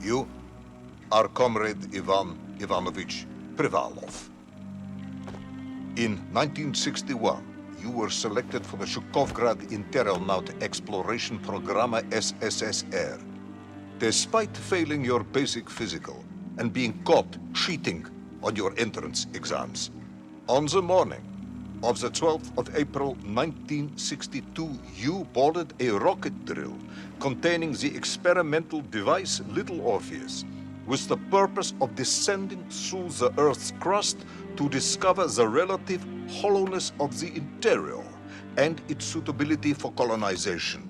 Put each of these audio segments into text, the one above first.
You are Comrade Ivan Ivanovich Privalov. In 1961, you were selected for the Shukovgrad Interonaut Exploration Program SSSR. Despite failing your basic physical and being caught cheating on your entrance exams, on the morning of the 12th of April 1962, you boarded a rocket drill containing the experimental device Little Orpheus, with the purpose of descending through the Earth's crust to discover the relative hollowness of the interior and its suitability for colonization.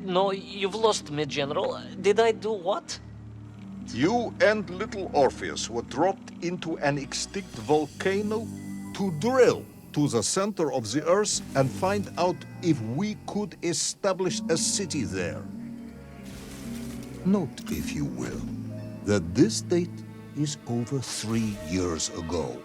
No, you've lost me, General. Did I do what? You and Little Orpheus were dropped into an extinct volcano to drill to the center of the Earth and find out if we could establish a city there. Note, if you will, that this date is over 3 years ago.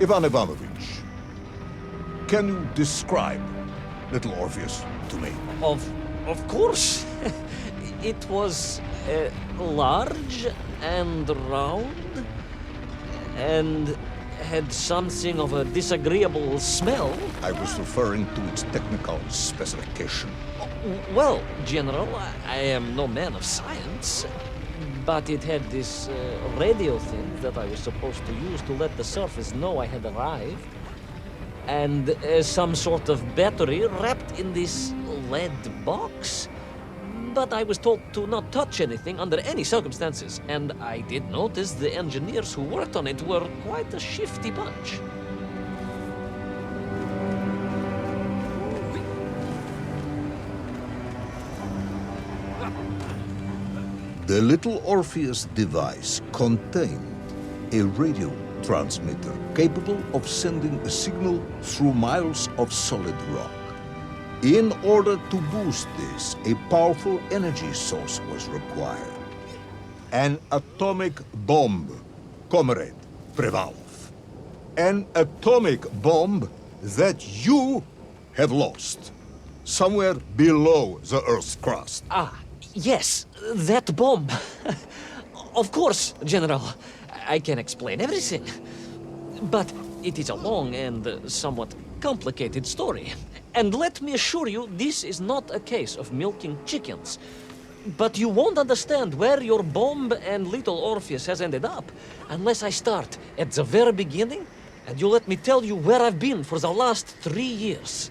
Ivan Ivanovich, can you describe Little Orpheus to me? Of course. It was large and round and had something of a disagreeable smell. I was referring to its technical specification. Well, General, I am no man of science, but it had this radio thing that I was supposed to use to let the surface know I had arrived, and some sort of battery wrapped in this lead box. But I was told to not touch anything under any circumstances, and I did notice the engineers who worked on it were quite a shifty bunch. The Little Orpheus device contained a radio transmitter capable of sending a signal through miles of solid rock. In order to boost this, a powerful energy source was required. An atomic bomb, Comrade Privalov. An atomic bomb that you have lost somewhere below the Earth's crust. Yes, that bomb. Of course, General. I can explain everything. But it is a long and somewhat complicated story. And let me assure you, this is not a case of milking chickens. But you won't understand where your bomb and Little Orpheus has ended up unless I start at the very beginning and you let me tell you where I've been for the last 3 years.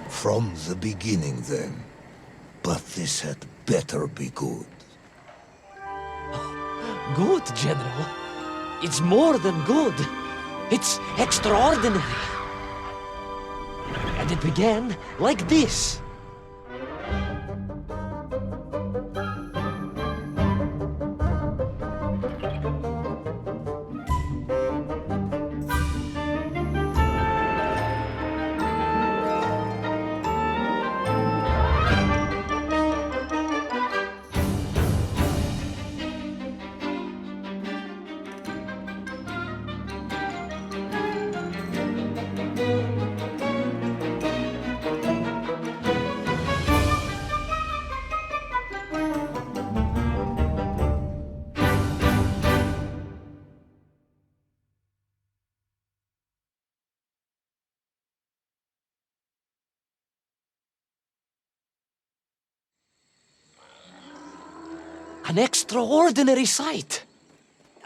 From the beginning, then. But this had better be good. Good, General. It's more than good. It's extraordinary. And it began like this. An extraordinary sight.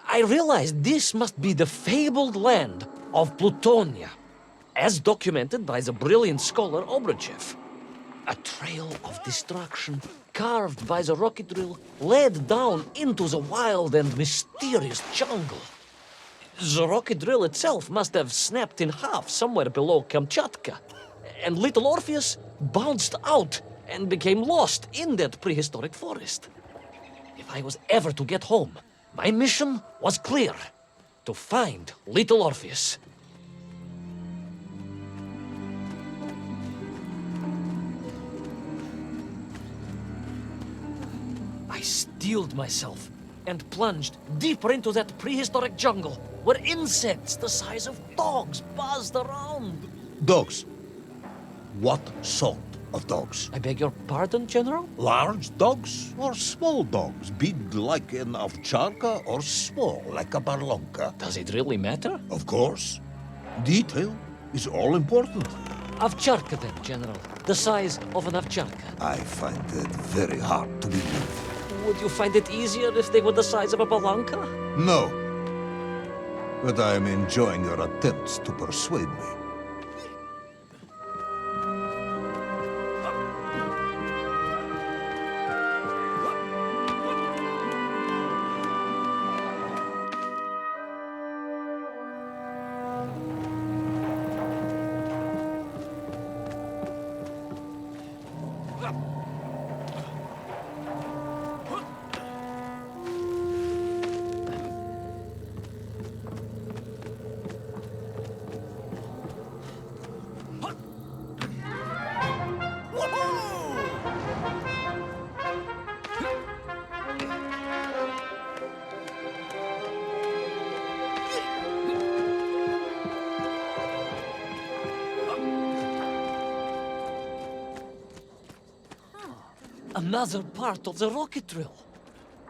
I realized this must be the fabled land of Plutonia, as documented by the brilliant scholar Obruchev. A trail of destruction carved by the rocket drill led down into the wild and mysterious jungle. The rocket drill itself must have snapped in half somewhere below Kamchatka, and Little Orpheus bounced out and became lost in that prehistoric forest. If I was ever to get home, my mission was clear: to find little Orpheus. I steeled myself and plunged deeper into that prehistoric jungle where insects the size of dogs buzzed around. Dogs. What sort of dogs? I beg your pardon, General? Large dogs or small dogs? Big like an ovcharka or small like a barlonka? Does it really matter? Of course. Detail is all important. Ovcharka then, General. The size of an ovcharka. I find that very hard to believe. Would you find it easier if they were the size of a balanka? No. But I am enjoying your attempts to persuade me. Another part of the rocket drill.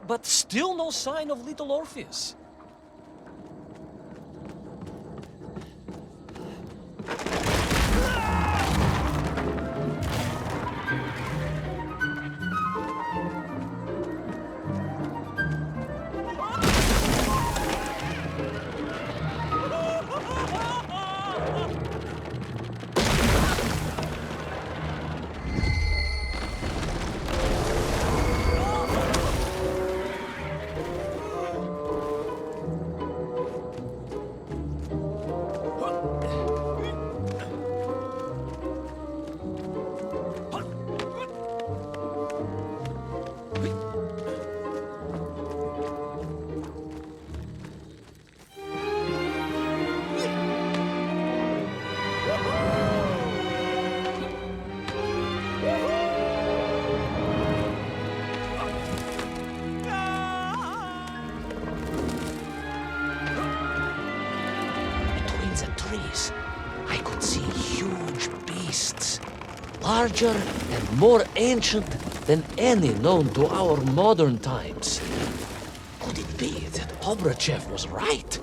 But still no sign of little Orpheus. I could see huge beasts, larger and more ancient than any known to our modern times. Could it be that Obrachev was right?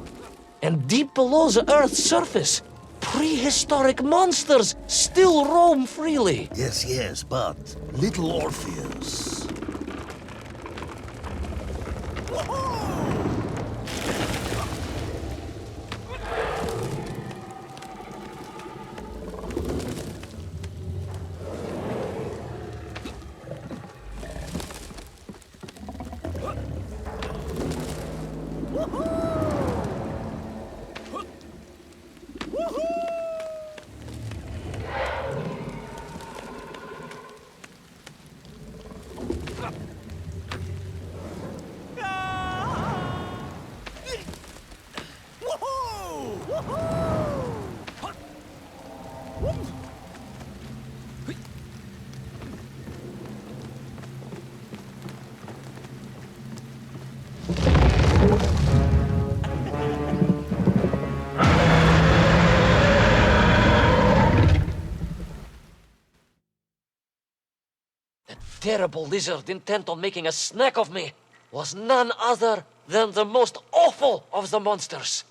And deep below the Earth's surface, prehistoric monsters still roam freely? Yes, but little Orpheus. Terrible lizard intent on making a snack of me was none other than the most awful of the monsters,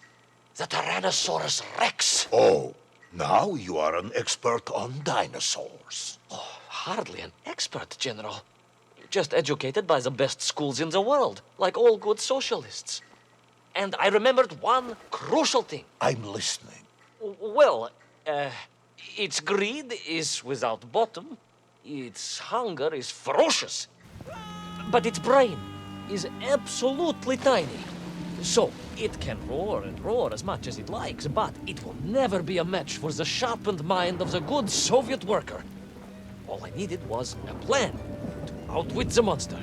the Tyrannosaurus Rex. Oh, now you are an expert on dinosaurs. Oh, hardly an expert, General. Just educated by the best schools in the world, like all good socialists. And I remembered one crucial thing. I'm listening. Well, its greed is without bottom. Its hunger is ferocious, but its brain is absolutely tiny. So, it can roar and roar as much as it likes, but it will never be a match for the sharpened mind of the good Soviet worker. All I needed was a plan to outwit the monster.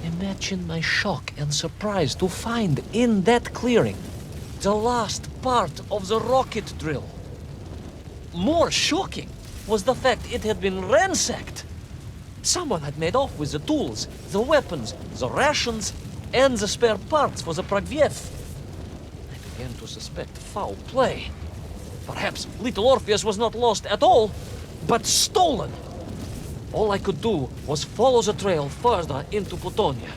Imagine my shock and surprise to find in that clearing the last part of the rocket drill. More shocking was the fact it had been ransacked. Someone had made off with the tools, the weapons, the rations, and the spare parts for the Pragviev. I began to suspect foul play. Perhaps little Orpheus was not lost at all, but stolen. All I could do was follow the trail further into Plutonia.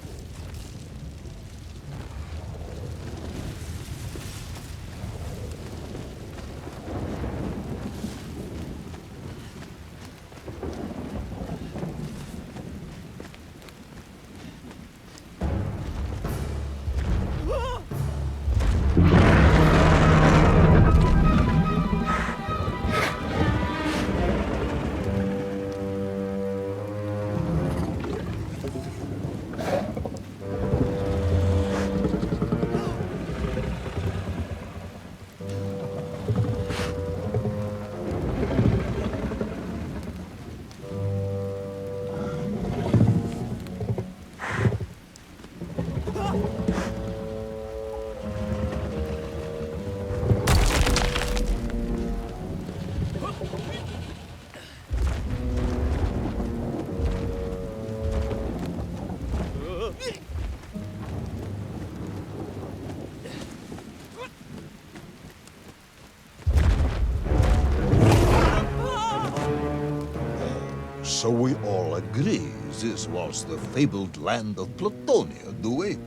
So we all agree this was the fabled land of Plutonia, do we?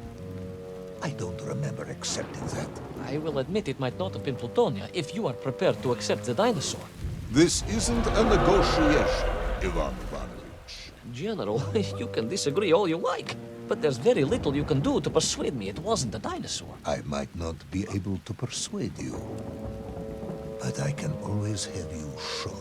I don't remember accepting that. I will admit it might not have been Plutonia if you are prepared to accept the dinosaur. This isn't a negotiation, Ivan Ivanovich. General, you can disagree all you like, but there's very little you can do to persuade me it wasn't a dinosaur. I might not be able to persuade you, but I can always have you shot.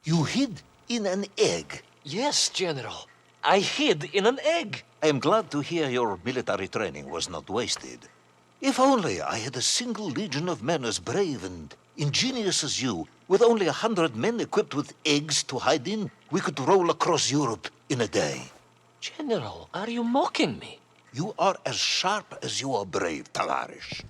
You hid in an egg. Yes, General. I hid in an egg. I am glad to hear your military training was not wasted. If only I had a single legion of men as brave and ingenious as you, with only 100 men equipped with eggs to hide in, we could roll across Europe in a day. General, are you mocking me? You are as sharp as you are brave, Tavarish.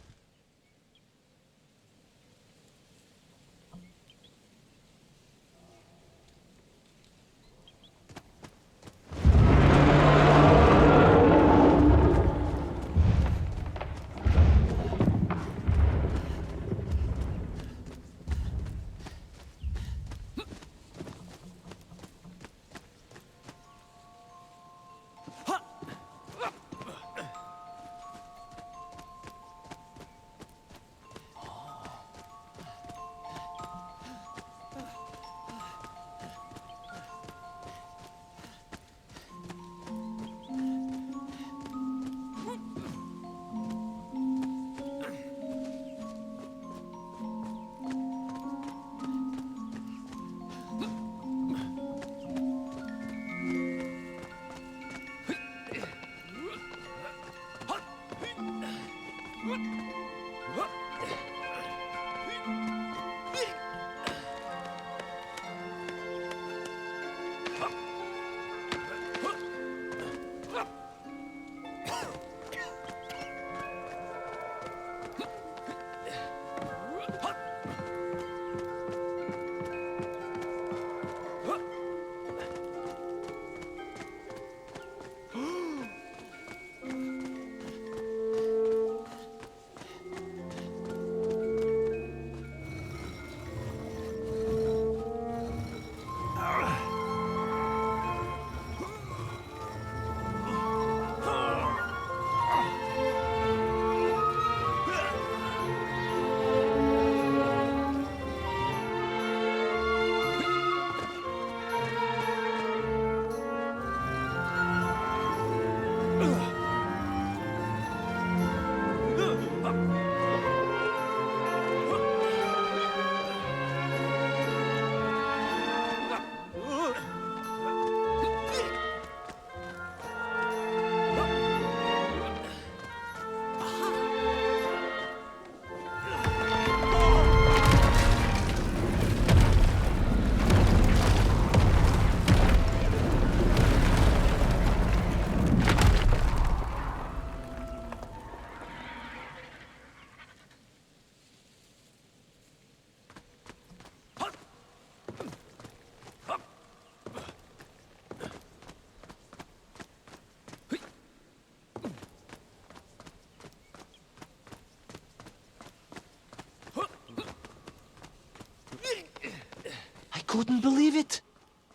Couldn't believe it.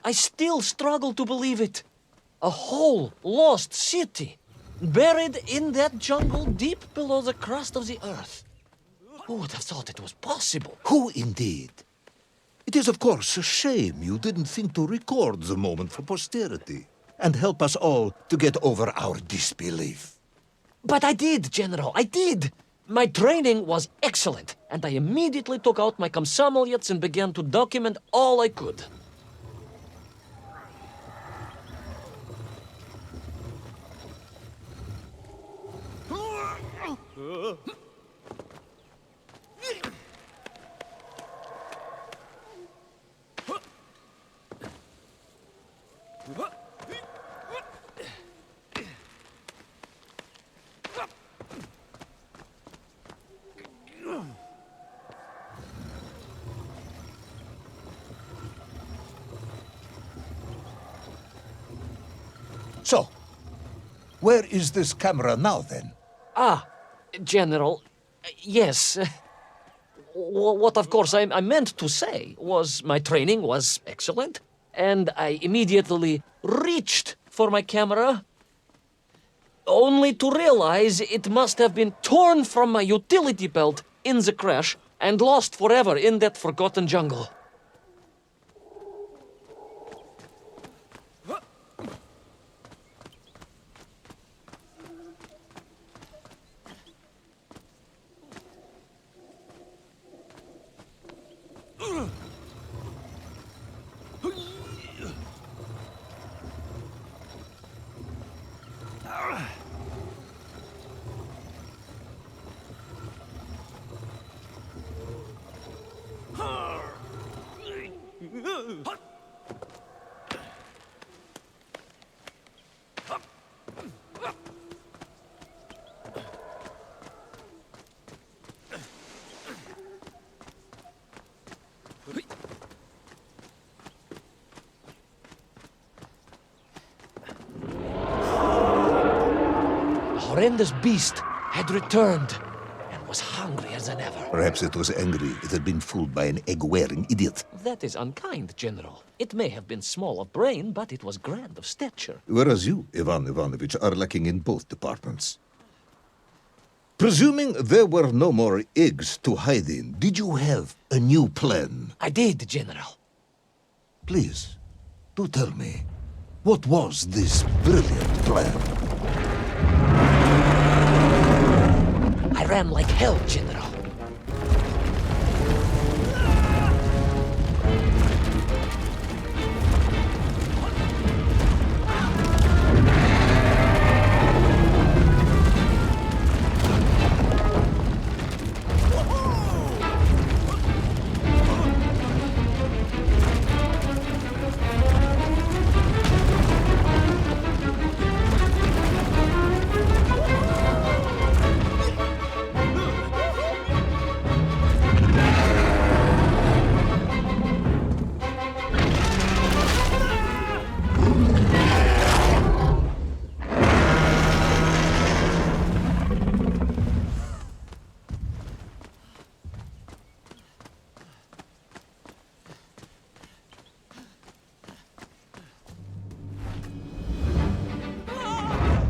I still struggle to believe it. A whole lost city, buried in that jungle deep below the crust of the earth. Who would have thought it was possible? Who indeed? It is, of course, a shame you didn't think to record the moment for posterity and help us all to get over our disbelief. But I did, General, I did. My training was excellent, and I immediately took out my комсомолец and began to document all I could. So, where is this camera now, then? Ah, General, yes. What of course I meant to say was my training was excellent, and I immediately reached for my camera, only to realize it must have been torn from my utility belt in the crash and lost forever in that forgotten jungle. The horrendous beast had returned and was hungrier than ever. Perhaps it was angry it had been fooled by an egg-wearing idiot. That is unkind, General. It may have been small of brain, but it was grand of stature. Whereas you, Ivan Ivanovich, are lacking in both departments. Presuming there were no more eggs to hide in, did you have a new plan? I did, General. Please, do tell me, what was this brilliant plan? I ran like hell, General.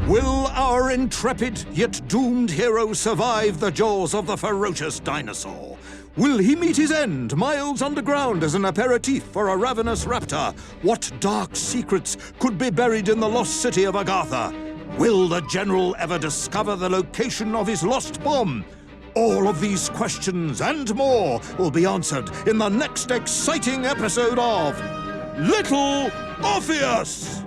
Will our intrepid yet doomed hero survive the jaws of the ferocious dinosaur? Will he meet his end miles underground as an aperitif for a ravenous raptor? What dark secrets could be buried in the lost city of Agartha? Will the general ever discover the location of his lost bomb? All of these questions and more will be answered in the next exciting episode of Little Orpheus!